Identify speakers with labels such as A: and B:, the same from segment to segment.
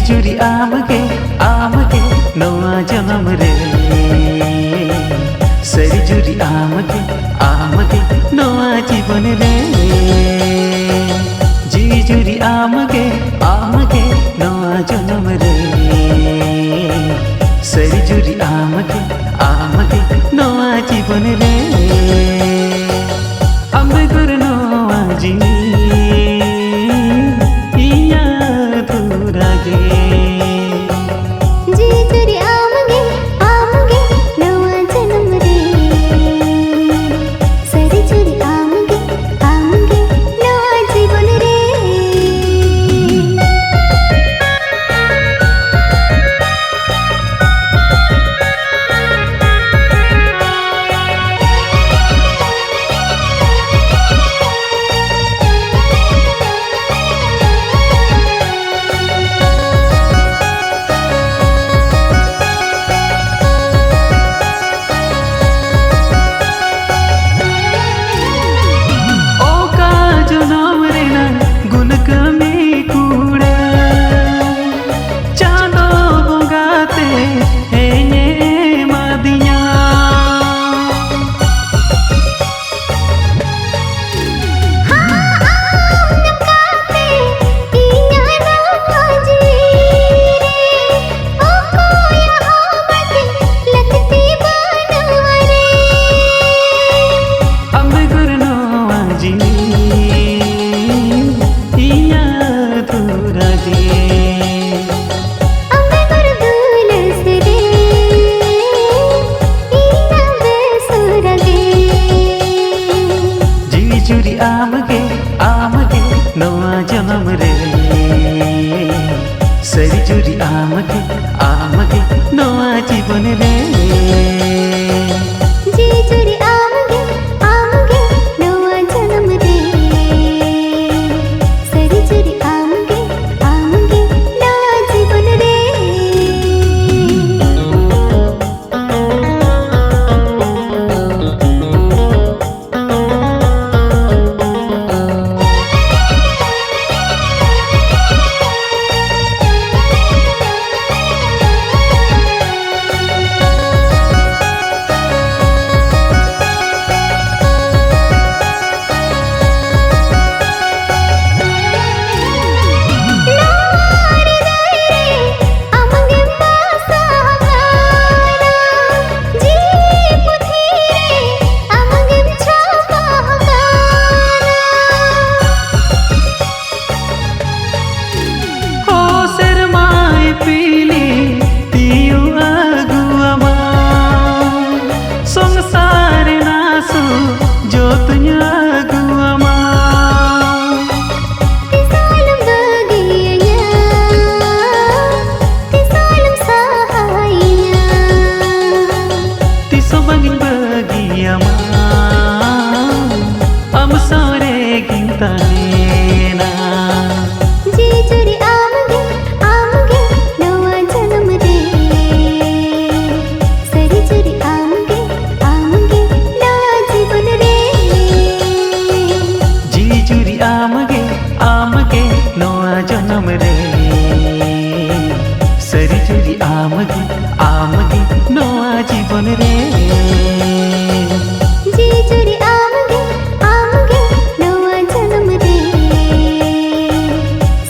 A: जीजुरी आमगे आमगे नवा जन्म रे सरी जुरी आमगे आमगे नवा जीवन रे जीजुरी आमगे आमगे नवा जन्म रे सरी जुरी आमगे आमगे नवा जीवन रे आमगे गुरु नवा जी जीजुरी आमगे आमगे नवा जन्म रे सरी जुरी आमगे आमगे नवा जीवन रे
B: जीजुरी आमगे आमगे नवा जन्म रे सरी जुरी आमगे आमगे नवा जीवन रे जीजुरी आमगे आमगे नवा जन्म रे सरी जुरी आमगे आमगे नवा जीवन रे
A: जीजुरी आमगे आमगे नवा जन्म रे सरी जुरी आमगे आमगे नवा जीवन रे
B: जीजुरी आमगे आमगे नवा जन्म रे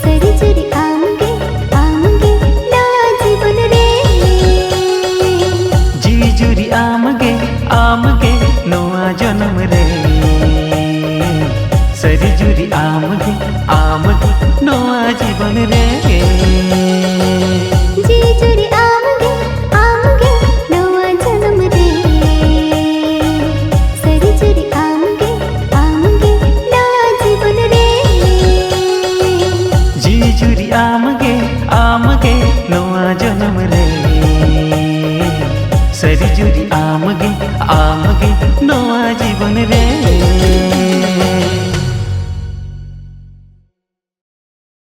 B: सरी जुरी आमगे आमगे नवा जीवन रे
A: जीजुरी आमगे आमगे नवा जन्म रे सरी जुरी आमगे आमगे नवा जीवन रे
B: जीजुरी आमगे आमगे नवा जन्म रे सरी जुरी आमगे आमगे नवा जीवन रे
A: जीजुरी आमगे आमगे नवा जन्म रे सरी जुरी आमगे आमगे नवा जीवन रे।